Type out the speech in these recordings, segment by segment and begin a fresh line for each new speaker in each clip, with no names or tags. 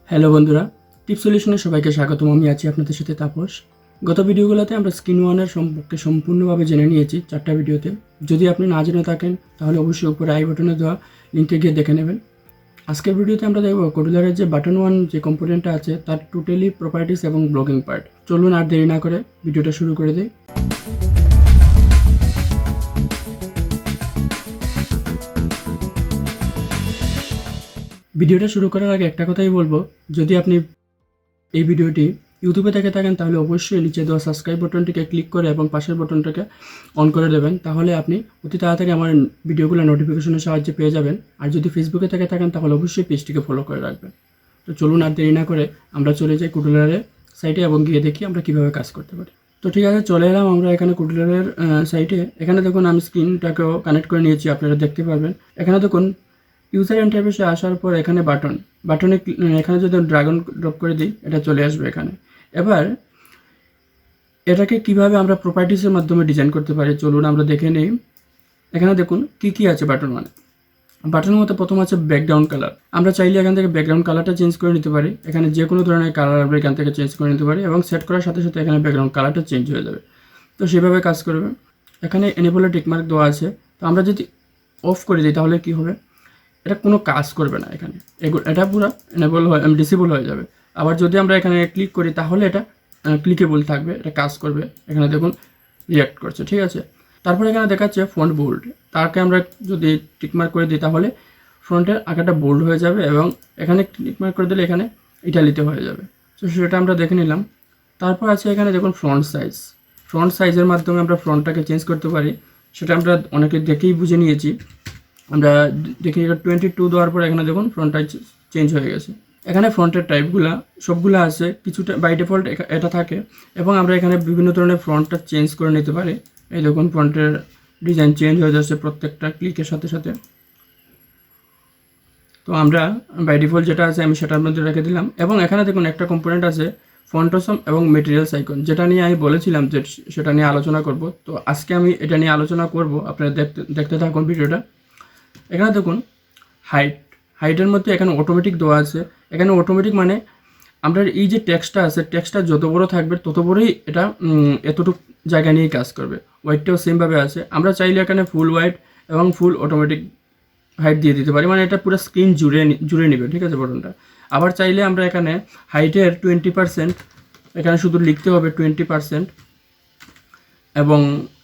Hello বন্ধুরা, টিপ সলিউশনে সবাইকে স্বাগতম। আমি আছি আপনাদের সাথে তাপস। গত ভিডিওগুলোতে আমরা স্ক্রিন ওয়ানের সম্পর্কে সম্পূর্ণভাবে জেনে নিয়েছি 4টা ভিডিওতে। যদি আপনি না জেনে থাকেন তাহলে অবশ্যই উপরে আই বাটনে দেওয়া লিঙ্কে গিয়ে দেখে নেবেন। আজকের ভিডিওতে আমরা দেখব কডুলারের যে বাটন ওয়ান যে কম্পোনেন্টটা আছে তার টোটালি প্রপার্টিস এবং ব্লগিং পার্ট। চলুন আর দেরি না করে ভিডিওটা শুরু করে দিই। ভিডিওটা শুরু করার আগে একটা কথাই বলবো, যদি আপনি এই ভিডিওটি ইউটিউবে দেখে থাকেন তাহলে অবশ্যই নিচে দেওয়া সাবস্ক্রাইব বাটনটিকে ক্লিক করে এবং পাশের বাটনটাকে অন করে দেবেন, তাহলে আপনি অতি তাড়াতাড়ি আমার ভিডিওগুলো নোটিফিকেশনের সাহায্যে পেয়ে যাবেন। আর যদি ফেসবুকে থেকে থাকেন তাহলে অবশ্যই পেজটিকে ফলো করে রাখবেন। তো চলুন আর দেরি না করে আমরা চলে যাই কুডুলারের সাইটে এবং গিয়ে দেখি আমরা কীভাবে কাজ করতে পারি। তো ঠিক আছে, চলে এলাম আমরা এখানে কুডুলারের সাইটে। এখানে দেখুন আমি স্ক্রিনটাকেও কানেক্ট করে নিয়েছি, আপনারা দেখতে পারবেন। এখানে দেখুন ইউজার ইন্টারফেসে আসার পর এখানে বাটনে এখানে যদি ড্রাগন ড্রপ করে দিই এটা চলে আসবে এখানে। এবার এটাকে কিভাবে আমরা প্রপার্টিসের মাধ্যমে ডিজাইন করতে পারি চলুন আমরা দেখে নিই। এখানে দেখুন কি আছে বাটন মানে। বাটনের মধ্যে প্রথম আছে ব্যাকগ্রাউন্ড কালার। আমরা চাইলে এখান থেকে ব্যাকগ্রাউন্ড কালারটা চেঞ্জ করে নিতে পারি। এখানে যে কোনো ধরনের কালার আমরা এখান থেকে চেঞ্জ করে নিতে পারি এবং সেট করার সাথে সাথে এখানে ব্যাকগ্রাউন্ড কালারটা চেঞ্জ হয়ে যাবে। তো সেভাবে কাজ করবে। এখানে এনেবলের টিকমার্ক দেওয়া আছে। তো আমরা যদি অফ করে দিই তাহলে কি হবে, এটা কোনো কাজ করবে না। এখানে এটা পুরো ডিসেবল হয়ে যাবে। আবার যদি আমরা এখানে ক্লিক করি তাহলে এটা ক্লিকেবল থাকবে, এটা কাজ করবে। এখানে দেখুন রিঅ্যাক্ট করছে, ঠিক আছে। তারপরে এখানে দেখাচ্ছে ফন্ট বোল্ড। তাকে আমরা যদি টিকমার্ক করে দিই তাহলে ফ্রন্টের আঁকাটা বোল্ড হয়ে যাবে এবং এখানে টিকমার্ক করে দিলে এখানে ইটালিতে হয়ে যাবে। তো সেটা আমরা দেখে নিলাম। তারপর আছে এখানে দেখুন ফ্রন্ট সাইজের মাধ্যমে আমরা ফ্রন্টটাকে চেঞ্জ করতে পারি। সেটা আমরা অনেকে দেখেই বুঝে নিয়েছি। আমরা দেখি 22 দেওয়ার পর এখানে দেখুন ফ্রন্টটা চেঞ্জ হয়ে গেছে। এখানে ফ্রন্টের টাইপগুলো সবগুলো আছে, কিছুটা বাই ডিফল্ট এটা থাকে এবং আমরা এখানে বিভিন্ন ধরনের ফ্রন্টটা চেঞ্জ করে নিতে পারি। এই দেখুন ফ্রন্টের ডিজাইন চেঞ্জ হয়ে যাচ্ছে প্রত্যেকটা ক্লিকের সাথে সাথে। তো আমরা বাই ডিফল্ট যেটা আছে আমি সেটার মধ্যে রেখে দিলাম। এবং এখানে দেখুন একটা কম্পোনেন্ট আছে ফন্টসম এবং মেটেরিয়ালস আইকন, যেটা নিয়ে আমি বলেছিলাম যে সেটা নিয়ে আলোচনা করব। তো আজকে আমি এটা নিয়ে আলোচনা করব, আপনারা দেখতে থাকুন ভিডিওটা। এখানে দেখুন হাইটের মধ্যে এখানে অটোমেটিক দেওয়া আছে। এখানে অটোমেটিক মানে আমরা এই যে টেক্সটটা আছে, টেক্সটটা যত বড় থাকবে তত বড়ই এটা এতটুকু জায়গা নিয়ে কাজ করবে। ওয়াইটটাও সেমভাবে আছে। আমরা চাইলে এখানে ফুল ওয়াইট এবং ফুল অটোমেটিক হাইট দিয়ে দিতে পারি, মানে এটা পুরো স্ক্রিন জুড়ে নেবে, ঠিক আছে বাটনটা। আবার চাইলে আমরা এখানে হাইটের 20% এখানে শুধু লিখতে হবে 20%, এবং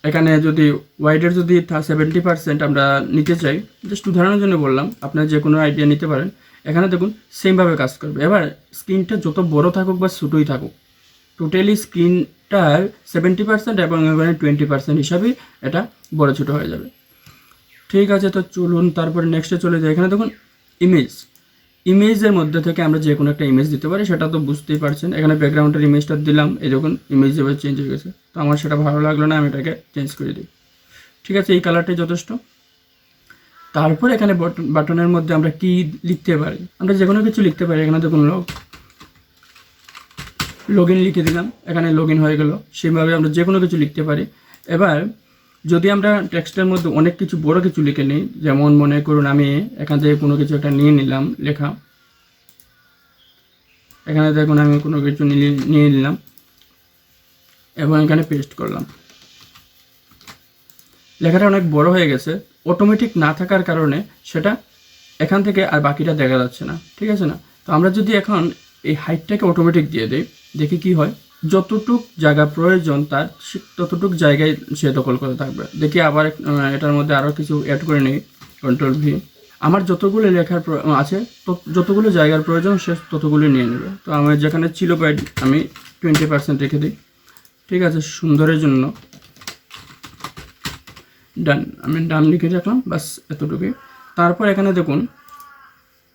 এখানে যদি ওয়াইডের যদি 70% আমরা নিতে চাই, জাস্ট উদাহরণের জন্য বললাম, আপনার যে কোনো আইডিয়া নিতে পারেন। এখানে দেখুন সেমভাবে কাজ করবে। এবার স্ক্রিনটা যত বড় থাকুক বা ছোটোই থাকুক, টোটালি স্ক্রিনটার 70% এবং এখানে 20% হিসাবেই এটা বড় ছোটো হয়ে যাবে, ঠিক আছে। তো চলুন তারপরে নেক্সটে চলে যাই। এখানে দেখুন ইমেজের মধ্যে থেকে আমরা যে কোনো একটা ইমেজ দিতে পারি, সেটা তো বুঝতেই পারছেন। এখানে ব্যাকগ্রাউন্ডের ইমেজটা দিলাম, এই দেখুন ইমেজ যেভাবে চেঞ্জ হয়ে গেছে। তো আমার সেটা ভালো লাগলো না, আমি এটাকে চেঞ্জ করে দিই, ঠিক আছে। এই কালারটাই যথেষ্ট। তারপর এখানে বাটনের মধ্যে আমরা কি লিখতে পারি, আমরা যে কোনো কিছু লিখতে পারি। এখানে দেখুন লগ ইন লিখে দিলাম, এখানে লগ ইন হয়ে গেল। সেভাবে আমরা যে কোনো কিছু লিখতে পারি। এবার যদি আমরা টেক্সটের মধ্যে অনেক কিছু বড় কিছু লিখে নিই, যেমন মনে করুন আমি এখান থেকে কোনো কিছু একটা নিয়ে নিলাম লেখা, এখানে দেখুন আমি কোনো কিছু নিয়ে নিলাম এবং এখানে পেস্ট করলাম। লেখাটা অনেক বড় হয়ে গেছে, অটোমেটিক না থাকার কারণে সেটা এখান থেকে আর বাকিটা দেখা যাচ্ছে না, ঠিক আছে না। তো আমরা যদি এখন এই হাইটটাকে অটোমেটিক দিয়ে দিই, দেখি কি হয়। যতটুক জায়গা প্রয়োজন তার ততটুক জায়গায় সে দখল করে থাকবে। দেখি আবার এটার মধ্যে আরও কিছু অ্যাড করে নিই, কন্ট্রোল ভি। আমার যতগুলো লেখার আছে, যতগুলো জায়গার প্রয়োজন সে ততগুলো নিয়ে নেবে। তো আমার যেখানে ছিল আমি 20% রেখে দিই, ঠিক আছে, সুন্দরের জন্য। ডান, আমি ডান লিখে রাখলাম, বাস এতটুকুই। তারপর এখানে দেখুন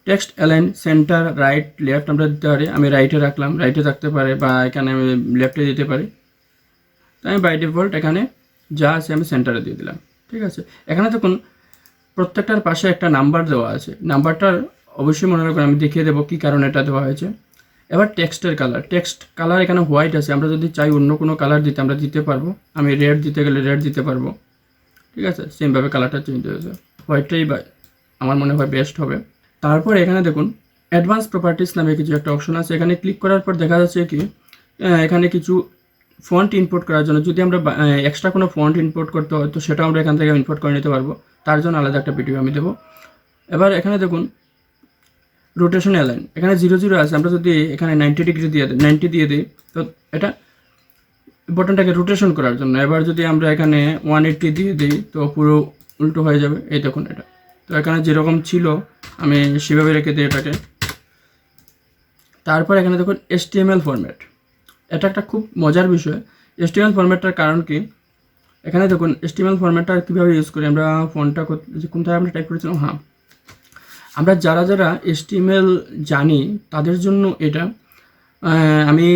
text align centre right left আমরা দিতে পারি। আমি রাইটে রাখলাম, রাইটে থাকতে পারে বা এখানে আমি লেফটে দিতে পারি। তাই আমি বাই ডিফল্ট এখানে যা আছে আমি সেন্টারে দিয়ে দিলাম, ঠিক আছে। এখানে দেখুন প্রত্যেকটার পাশে একটা নাম্বার দেওয়া আছে। নাম্বারটার অবশ্যই মনে রাখবেন, আমি দেখিয়ে দেবো কী কারণে এটা দেওয়া হয়েছে। এবার টেক্সটের কালার এখানে হোয়াইট আছে। আমরা যদি চাই অন্য কোনো কালার দিতে আমরা দিতে পারবো। আমি রেড দিতে গেলে রেড দিতে পারবো, ঠিক আছে। সেমভাবে কালারটা চেঞ্জ হয়েছে, হোয়াইটটাই আমার মনে হয় বেস্ট হবে। তারপর এখানে দেখুন অ্যাডভান্স প্রপার্টিস নামে কিছু একটা অপশন আছে। এখানে ক্লিক করার পর দেখা যাচ্ছে কি এখানে কিছু ফন্ট ইম্পোর্ট করার জন্য যদি আমরা এক্সট্রা কোনো ফন্ট ইম্পোর্ট করতে হয় তো সেটাও আমরা এখান থেকে ইম্পোর্ট করে নিতে পারবো, তার জন্য আলাদা একটা ভিডিও আমি দেবো। এবার এখানে দেখুন রোটেশন অ্যালাইন, এখানে 0 0 আছে, আমরা যদি এখানে 90 ডিগ্রি দিয়ে দিই, 90 দিয়ে দিই, তো এটা বটনটাকে রোটেশন করার জন্য। এবার যদি আমরা এখানে 180 দিয়ে দিই তো পুরো উল্টো হয়ে যাবে, এই দেখুন এটা। তো এখানে যেরকম ছিল আমি সেভাবে রেখে দিই এটাকে। তারপর এখানে দেখুন HTML ফরম্যাট, এটা একটা খুব মজার বিষয়। HTML ফরম্যাটটার কারণ কি, এখানে দেখুন HTML ফরম্যাটটা কীভাবে ইউজ করি আমরা। ফোনটা কোনটায় আমরা টাইপ করেছিলাম, হ্যাঁ, আমরা যারা যারা HTML জানি তাদের জন্য এটা। আমি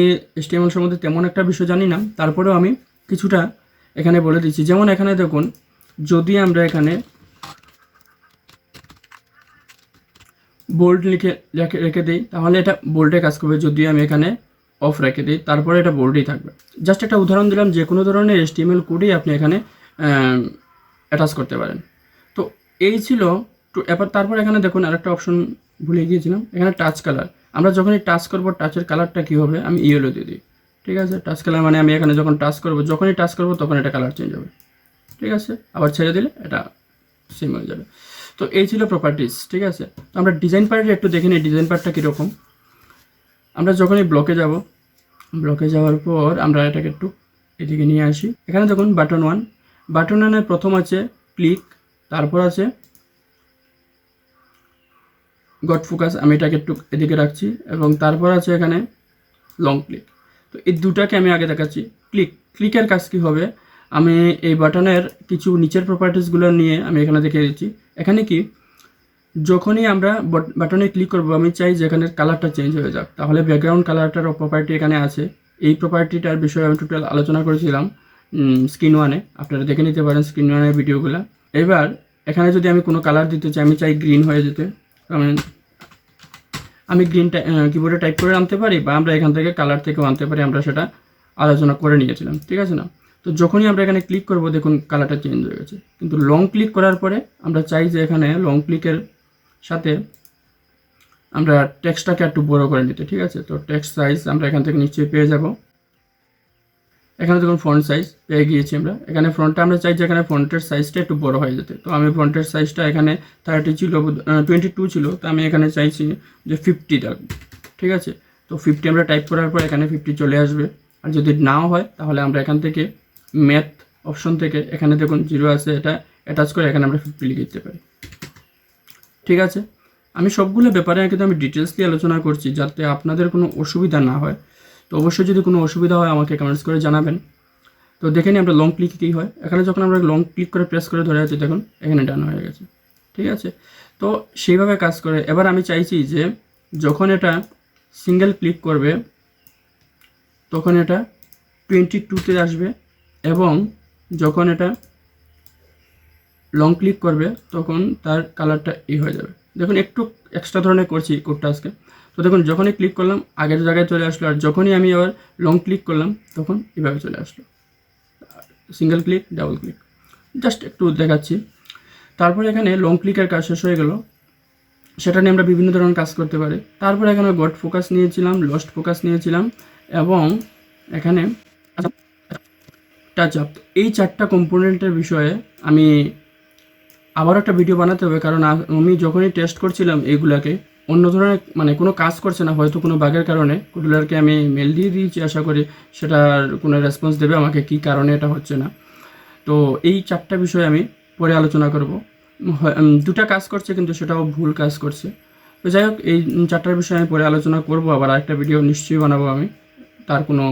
HTML সম্বন্ধে তেমন একটা বিষয় জানি না, তারপরেও আমি কিছুটা এখানে বলে দিচ্ছি। যেমন এখানে দেখুন যদি আমরা এখানে বোল্ড রেখে দিই তাহলে এটা বোল্ডে কাজ করবে, যদি আমি এখানে অফ রেখে দিই তারপরে এটা বোল্ডেই থাকবে। জাস্ট একটা উদাহরণ দিলাম, যে কোনো ধরনের HTML কোডই আপনি এখানে অ্যাটাচ করতে পারেন। তো এই ছিল এবার। তারপর এখানে দেখুন আরেকটা অপশন ভুলে গিয়েছিলাম, এখানে টাচ কালার। আমরা যখনই টাচ করবো টাচের কালারটা কী হবে, আমি ইয়েলো দিয়ে দিই, ঠিক আছে। টাচ কালার মানে আমি এখানে যখন টাচ করবো, যখনই টাচ করবো তখন এটা কালার চেঞ্জ হবে, ঠিক আছে। আবার ছেড়ে দিলে এটা সেম হয়ে যাবে। তো এই ছিল প্রপার্টিস, ঠিক আছে। তো আমরা ডিজাইন পার্টে একটু দেখে নিই ডিজাইন পার্টটা কীরকম। আমরা যখনই ব্লকে যাব, ব্লকে যাওয়ার পর আমরা এটাকে একটু এদিকে নিয়ে আসি। এখানে দেখুন বাটন 1, বাটন 1-এর প্রথম আছে ক্লিক, তারপর আছে গট ফোকাস, আমি এটাকে একটু এদিকে রাখছি, এবং তারপর আছে এখানে লং ক্লিক। তো এই দুটাকে আমি আগে দেখাচ্ছি। ক্লিকের কাজ কী হবে, আমি এই বাটনের কিছু নিচের প্রপার্টিসগুলো নিয়ে আমি এখানে দেখিয়ে দিচ্ছি। এখানে কি যখনই আমরা বাটনে ক্লিক করব আমি চাই যে এখানের কালারটা চেঞ্জ হয়ে যাক, তাহলে ব্যাকগ্রাউন্ড কালারটার প্রপার্টি এখানে আছে। এই প্রপার্টিটার বিষয়ে আমি টোটাল আলোচনা করেছিলাম স্ক্রিন 1-এ, আপনারা দেখে নিতে পারেন স্ক্রিন 1-এর ভিডিওগুলো। এবার এখানে যদি আমি কোনো কালার দিতে চাই, আমি চাই গ্রিন হয়ে যেতে, আমি গ্রিনটা কিবোর্ডে টাইপ করে আনতে পারি, বা আমরা এখান থেকে কালার থেকেও আনতে পারি, আমরা সেটা আলোচনা করে নিয়েছিলাম, ঠিক আছে না। তো যখনই আমরা এখানে ক্লিক করব দেখুন কালারটা চেঞ্জ হয়ে গেছে। কিন্তু লং ক্লিক করার পরে আমরা চাই যে এখানে লং ক্লিকের সাথে আমরা টেক্সটটাকে একটু বড় করে নিতে, ঠিক আছে। তো টেক্সট সাইজ আমরা এখান থেকে নিশ্চয়ই পেয়ে যাব। এখানে দেখুন ফন্ট সাইজ পেয়ে গিয়েছি আমরা। এখানে ফ্রন্টটা আমরা চাই যে এখানে ফন্টের সাইজটা একটু বড় হয়ে যেতে। তো আমি ফন্টের সাইজটা এখানে 30 ছিল, 22 ছিল, তো আমি এখানে চাইছি যে 50 থাকবে, ঠিক আছে। তো 50 আমরা টাইপ করার পর এখানে 50 চলে আসবে। আর যদি নাও হয় তাহলে আমরা এখান থেকে ম্যাথ অপশন থেকে এখানে দেখুন 0 আছে, এটা অ্যাটাচ করে এখানে আমরা 50 লিখে দিতে পারি, ঠিক আছে। আমি সবগুলো ব্যাপারে কিন্তু আমি ডিটেলসলি আলোচনা করছি যাতে আপনাদের কোনো অসুবিধা না হয়। তো অবশ্যই যদি কোনো অসুবিধা হয় আমাকে কমেন্টস করে জানাবেন। তো দেখে নিই আমরা লং ক্লিক কী হয়। এখানে যখন আমরা লং ক্লিক করে প্রেস করে ধরে আছি দেখুন এখানে ডান হয়ে গেছে, ঠিক আছে। তো সেইভাবে কাজ করে। এবার আমি চাইছি যে যখন এটা সিঙ্গেল ক্লিক করবে তখন এটা 22-তে আসবে, এবং যখন এটা লং ক্লিক করবে তখন তার কালারটা এই হয়ে যাবে। দেখুন একটু এক্সট্রা ধরনের করছি কোডটা আজকে। তো দেখুন যখনই ক্লিক করলাম আগের জায়গায় চলে আসলো, আর যখনই আমি আবার লং ক্লিক করলাম তখন এভাবে চলে আসলো, single click double click. Just একটু দেখাচ্ছি। তারপরে এখানে লং ক্লিকের কাজ শেষ হয়ে গেল, সেটা নিয়ে আমরা বিভিন্ন ধরনের কাজ করতে পারি। তারপরে এখানে গট ফোকাস নিয়েছিলাম, লস্ট ফোকাস নিয়েছিলাম, এবং এখানে টাচ আপ। এই 4টা কম্পোনেন্টের বিষয়ে আমি আবার একটা ভিডিও বানাতে হবে, কারণ আমি যখনই টেস্ট করছিলাম এইগুলাকে অন্য ধরনের মানে কোনো কাজ করছে না, হয়তো কোনো বাগের কারণে কুডুলারকে আমি মেল দিয়ে দিয়েছি, আশা করি সেটার কোনো রেসপন্স দেবে আমাকে কী কারণে এটা হচ্ছে না। তো এই 4টা বিষয়ে আমি পরে আলোচনা করব। 2টা কাজ করছে কিন্তু সেটাও ভুল কাজ করছে। তো যাই হোক এই 4টার বিষয়ে আমি পরে আলোচনা করব, আবার আরেকটা ভিডিও নিশ্চয়ই বানাবো আমি তার কোনো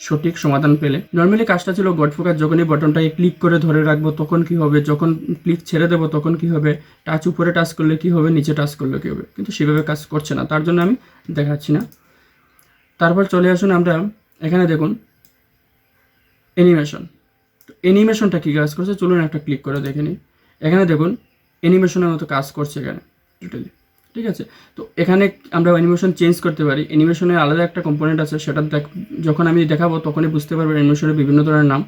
সঠিক সমাধান পেলে। নর্মালি কাজটা ছিল গট ফোকাস, যখনই বাটনটাকে ক্লিক করে ধরে রাখবো তখন কি হবে, যখন ক্লিক ছেড়ে দেবো তখন কি হবে, টাচ উপরে টাচ করলে কি হবে, নিচে টাচ করলে কী হবে, কিন্তু সেভাবে কাজ করছে না, তার জন্য আমি দেখাচ্ছি না। তারপর চলে আসুন আমরা এখানে দেখুন অ্যানিমেশন। তো অ্যানিমেশনটা কী কাজ করছে চলুন একটা ক্লিক করে দেখে নিই। এখানে দেখুন অ্যানিমেশনের মতো কাজ করছে এখানে টোটালি, ঠিক আছে। তো এখানে আমরা অ্যানিমেশন চেঞ্জ করতে পারি। অ্যানিমেশনের আলাদা একটা কম্পোনেন্ট আছে, সেটা যখন আমি দেখাবো তখনই বুঝতে পারবেন অ্যানিমেশনের বিভিন্ন ধরনের নাম।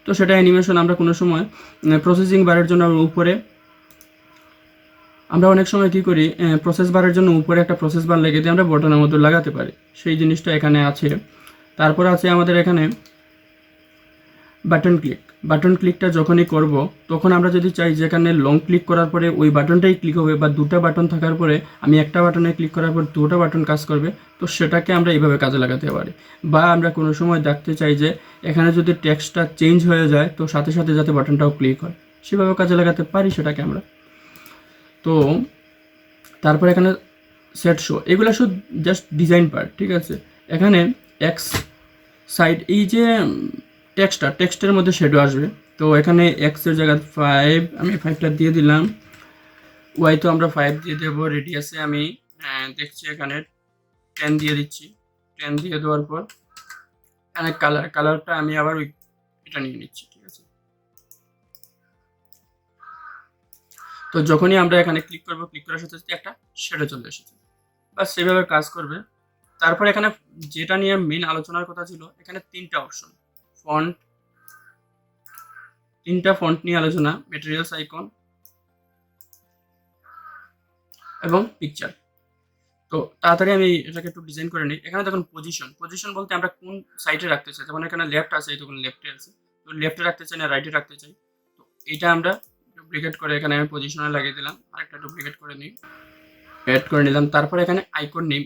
তো সেটা অ্যানিমেশন আমরা কোনো সময় প্রসেসিং বারের জন্য উপরে আমরা অনেক সময় কি করি, প্রসেস বারের জন্য উপরে একটা প্রসেস বার লেগে দিয়ে আমরা বটনের মধ্যে লাগাতে পারি, সেই জিনিসটা এখানে আছে। তারপর আছে আমাদের এখানে বাটন ক্লিকটা যখনই করব তখন আমরা যদি চাই যেখানে লং ক্লিক করার পরে ওই বাটনটাই ক্লিক হবে, বা দুটো বাটন থাকার পরে আমি একটা বাটনে ক্লিক করার পর দুটো বাটন কাজ করবে, তো সেটাকে আমরা এইভাবে কাজে লাগাতে পারি। বা আমরা কোনো সময় দেখতে চাই যে এখানে যদি টেক্সটটা চেঞ্জ হয়ে যায় তো সাথে সাথে যাতে বাটনটাও ক্লিক হয়, সেভাবে কাজে লাগাতে পারি সেটাকে আমরা। তো তারপর এখানে সেট শো, এগুলো শুধু জাস্ট ডিজাইন পার্ট, ঠিক আছে। এখানে এক্স সাইড, এই যে টেক্সটের মধ্যে শ্যাডো আসবে, তো এখানে এক্সের জায়গায় 5, আমি 5টা দিয়ে দিলাম। ওয়াই তো আমরা 5 দিয়ে দেবো। রেডিয়াসে আমি দেখছি এখানে 10 দিয়ে দিচ্ছি। 10 দিয়ে দেওয়ার পর এখানে কালারটা আমি আবার এটা নিয়ে নিচ্ছি, ঠিক আছে। তো যখনই আমরা এখানে ক্লিক করবো, ক্লিক করার সাথে সাথে একটা শ্যাডো চলে এসেছে, বাস সেভাবে কাজ করবে। তারপর এখানে যেটা নিয়ে মেন আলোচনার কথা ছিল, এখানে তিনটা অপশন, তিনটা ফন্ট নিয়ে আলোচনা, ম্যাটেরিয়ালস আইকন এবং পিকচার। তো তাড়াতাড়ি আমি এটাকে একটু ডিজাইন করে নিই। এখানে দেখুন পজিশন বলতে আমরা কোন সাইডে রাখতে চাই, যেমন এখানে লেফট আছে, এই দেখুন লেফটে আছে, তো লেফটে রাখতে চাই না রাইটে রাখতে চাই, তো এটা আমরা ডুপ্লিকেট করে এখানে আমি পজিশনে লাগিয়ে দিলাম, আরেকটা ডুপ্লিকেট করে নিই, অ্যাড করে নিলাম। তারপর এখানে আইকন নেম,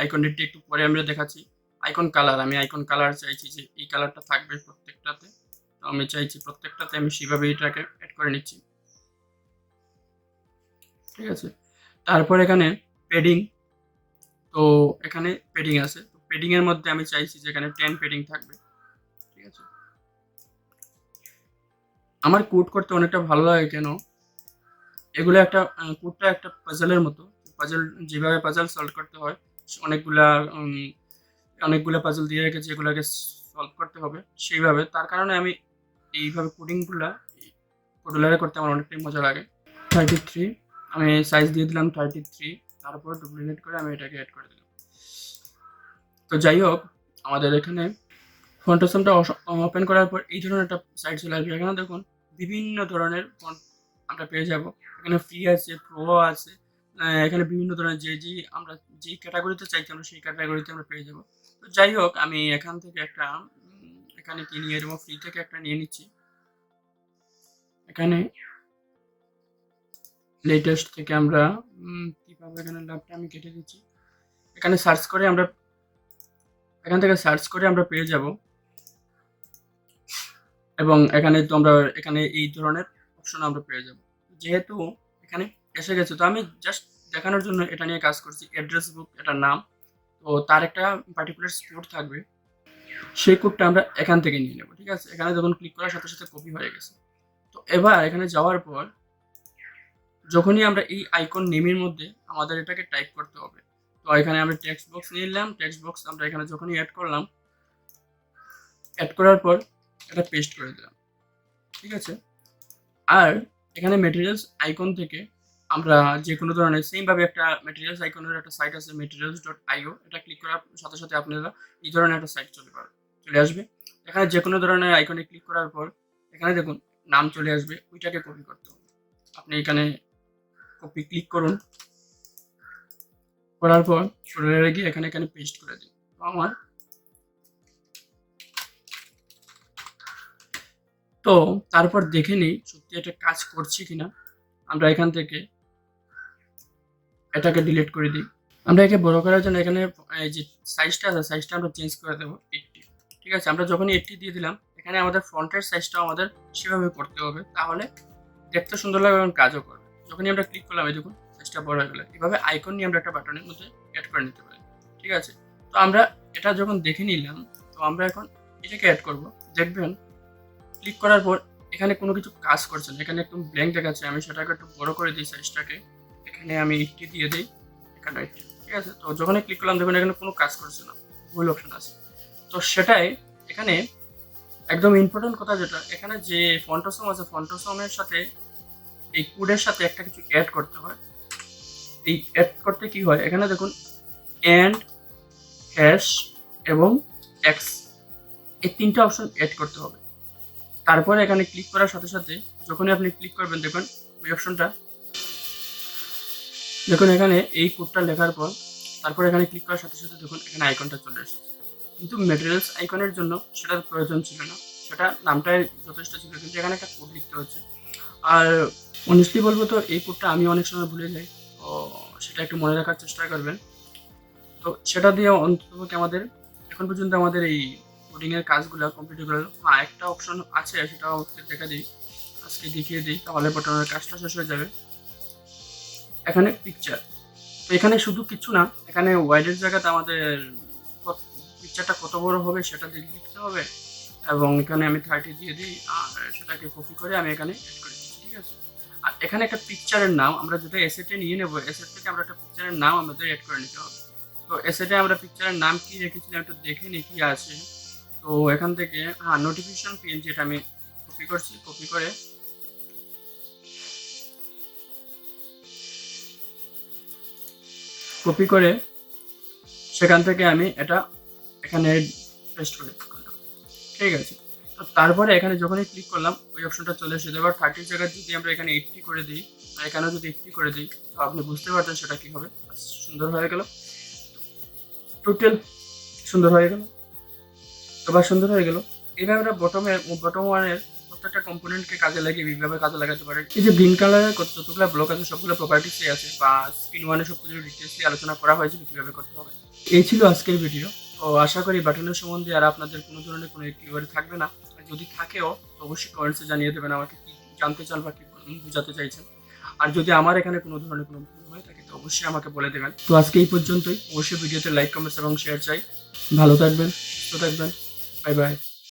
আইকন নেমটা একটু পরে আমরা দেখাচ্ছি। আইকন কালার, আমি আইকন কালার চাইছি যে এই কালারটা থাকবে প্রত্যেকটাতে, তো আমি চাইছি প্রত্যেকটাতে আমি সেভাবে এটাকে অ্যাড করে নিচ্ছি, ঠিক আছে। তারপর এখানে পেডিং, তো এখানে পেডিং আছে, তো পেডিং এর মধ্যে আমি চাইছি যে এখানে 10 পেডিং থাকবে, ঠিক আছে। আমার কোড করতে অনেকটা ভালো লাগে, কেন এগুলো একটা কোডটা একটা পাজলের মতো, পাজল যেভাবে পাজল সলভ করতে হয়, অনেকগুলা পাজল দিয়ে রেখেছি, এগুলোকে সলভ করতে হবে সেইভাবে, তার কারণে আমি এইভাবে কোডিংগুলা কোডুলারে করতে আমার অনেকটাই মজা লাগে। 33 আমি সাইজ দিয়ে দিলাম 33, তারপর ডুপ্লিকেট করে আমি এটাকে অ্যাড করে দিলাম। তো যাই হোক, আমাদের এখানে ফন্টাসমটা ওপেন করার পর এই ধরনের একটা সাইট চলে আসবে। এখানে দেখুন বিভিন্ন ধরনের ফন্ট আমরা পেয়ে যাব। এখানে ফ্রি আছে, প্রো আছে, এখানে বিভিন্ন ধরনের আমরা যেই ক্যাটাগরিতে চাইছি আমরা সেই ক্যাটাগরিতে আমরা পেয়ে যাব। তো যাই হোক, আমি এখান থেকে একটা এখানে কি নিয়ে দেবো, ফ্রি থেকে একটা নিয়ে নিচ্ছি। এখানে লেটেস্ট থেকে আমরা কীভাবে, এখানে ল্যাবটা আমি কেটে দিচ্ছি। এখানে সার্চ করে আমরা এখান থেকে সার্চ করে আমরা পেয়ে যাব, এবং এখানে তো আমরা এখানে এই ধরনের অপশন আমরা পেয়ে যাব। যেহেতু এখানে এসে গেছে, তো আমি জাস্ট দেখানোর জন্য এটা নিয়ে কাজ করছি। অ্যাড্রেস বুক এটার নাম, তো তার একটা পার্টিকুলার কোড থাকবে, সেই কোডটা আমরা এখান থেকে নিয়ে নেব, ঠিক আছে। এখানে যখন ক্লিক করার সাথে সাথে কপি হয়ে গেছে। তো এবার এখানে যাওয়ার পর যখনই আমরা এই আইকন নেমের মধ্যে আমাদের এটাকে টাইপ করতে হবে, তো এখানে আমরা টেক্সট বক্স নিয়ে নিলাম। টেক্সট বক্স আমরা এখানে যখনই অ্যাড করলাম, অ্যাড করার পর এটা পেস্ট করে দিলাম, ঠিক আছে। আর এখানে ম্যাটেরিয়ালস আইকন থেকে আমরা যে কোনো ধরনের সেমভাবে একটা ম্যাটেরিয়ালস আইকনের একটা সাইট আছে materials.io, এটা ক্লিক করার সাথে সাথে আপনারা এই ধরনের একটা সাইট চলে আসবে। এখানে যে কোনো ধরনের আইকনে ক্লিক করার পর এখানে দেখুন নাম চলে আসবে, ওইটাকে কপি করতে হবে। আপনি এখানে কপি ক্লিক করুন, করার পর সরে গিয়ে এখানে পেস্ট করে দিন। আমার তো তারপর দেখে নিই সত্যি এটা কাজ করছে কিনা। আমরা এখান থেকে এটাকে ডিলিট করে দিই। আমরা একে বড় করার জন্য এখানে এই যে সাইজটা আছে, সাইজটা আমরা চেঞ্জ করে দেবো 80, ঠিক আছে। আমরা যখনই 80 দিয়ে দিলাম, এখানে আমাদের ফন্টের সাইজটাও আমাদের সেভাবে করতে হবে, তাহলে দেখতে সুন্দর লাগবে এবং কাজও করবে। যখনই আমরা ক্লিক করলাম, এই দেখুন সাইজটা বড় হয়ে গেল। এভাবে আইকন নিয়ে আমরা একটা বাটনের মধ্যে অ্যাড করে নিতে পারি, ঠিক আছে। তো আমরা এটা যখন দেখে নিলাম, তো আমরা এখন এটাকে অ্যাড করব। দেখবেন ক্লিক করার পর এখানে কোনো কিছু কাজ করছে না, এখানে একদম ব্ল্যাঙ্ক দেখাচ্ছে। আমি সেটাকে একটু বড় করে দিই সাইজটাকে, এখানে আমি 80 দিয়ে দিই, এখানে 80, ঠিক আছে। তো যখনই ক্লিক করলাম দেখুন এখানে কোনো কাজ করছে না, ভুল অপশন আছে। তো সেটাই এখানে একদম ইম্পর্টেন্ট কথা, যেটা এখানে যে ফন্টোসম আছে, ফন্টোসমের সাথে এই কোডের সাথে একটা কিছু অ্যাড করতে হয়। এই অ্যাড করতে কি হয়, এখানে দেখুন এন্ড, হ্যাশ এবং এক্স, এই তিনটা অপশন অ্যাড করতে হবে। তারপরে এখানে ক্লিক করার সাথে সাথে যখনই আপনি ক্লিক করবেন দেখুন ওই অপশনটা দেখুন এখানে এই কোডটা লেখার পর তারপর এখানে ক্লিক করার সাথে সাথে দেখুন এখানে আইকনটা চলে এসেছে, কিন্তু ম্যাটেরিয়ালস আইকনের জন্য সেটার প্রয়োজন ছিল না, সেটা নামটাই যথেষ্ট ছিল, কিন্তু এখানে একটা কোড লিখতে হচ্ছে। আর অনেস্টলি বলবো তো এই কোডটা আমি অনেক সময় ভুলে যাই, তো সেটা একটু মনে রাখার চেষ্টা করবেন। তো সেটা দিয়ে অন্ততপক্ষে আমাদের এখন পর্যন্ত আমাদের এই কোডিংয়ের কাজগুলো কমপ্লিট হয়ে গেল। হ্যাঁ, একটা অপশন আছে, সেটাও দেখা দিই, আজকে দেখিয়ে দিই, তাহলে বটনের কাজটা শেষ হয়ে যাবে। এখানে পিকচার, তো এখানে শুধু কিছু না, এখানে ওয়াইডের জায়গাতে আমাদের পিকচারটা কত বড় হবে সেটা দিয়ে লিখতে হবে, এবং এখানে আমি 30 দিয়ে দিই, আর সেটাকে কপি করে আমি এখানে অ্যাড করে দিচ্ছি, ঠিক আছে। আর এখানে একটা পিকচারের নাম আমরা যেটা এসেটে নিয়ে নেবো, এসেট থেকে আমরা একটা পিকচারের নাম আমাদের অ্যাড করে নিতে হবে। তো এসেটে আমরা পিকচারের নাম কি রেখেছিলাম একটু দেখে নিই কি আছে। তো এখান থেকে হ্যাঁ, নোটিফিকেশন পিএনজি, এটা আমি কপি করছি, কপি করে সেখান থেকে আমি এটা এখানে পেস্ট করে করলাম, ঠিক আছে। তো তারপরে এখানে যখনই ক্লিক করলাম ওই অপশনটা চলে এসেছে। এবার 30 জায়গায় যদি আমরা এখানে 80 করে দিই, আর এখানেও যদি 80 করে দিই, তো আপনি বুঝতে পারছেন সেটা কি হবে। সুন্দর হয়ে গেল, টোটাল সুন্দর হয়ে গেল, এবার সুন্দর হয়ে গেল। এইভাবে আমরা বটম ওয়ানের প্রত্যেকটা কম্পোনেন্টকে কাজে লাগিয়ে এইভাবে কাজে লাগাতে পারি। এই যে গ্রিন কালারের যতগুলো ব্লক আছে সবগুলো প্রপার্টিসই আছে, বা স্ক্রিন ওয়ানে সবকিছু ডিটেলসলি আলোচনা করা হয়েছিল কিভাবে করতে হবে। এই ছিল আজকের ভিডিও। তো আশা করি বাটনের সম্বন্ধে আর আপনাদের কোনো ধরনের কোনো কিউয়ারি থাকবে না, আর যদি থাকেও তো অবশ্যই কমেন্টসে জানিয়ে দেবেন আমাকে কি জানতে চান বা কি বোঝাতে চাইছেন। আর যদি আমার এখানে কোনো ধরনের কোনো ভুল হয়ে থাকে তো অবশ্যই আমাকে বলে দেবেন। তো আজকে এই পর্যন্তই। অবশ্যই ভিডিওতে লাইক, কমেন্টস এবং শেয়ার চাই। ভালো থাকবেন, সুস্থ থাকবেন, বাই বাই।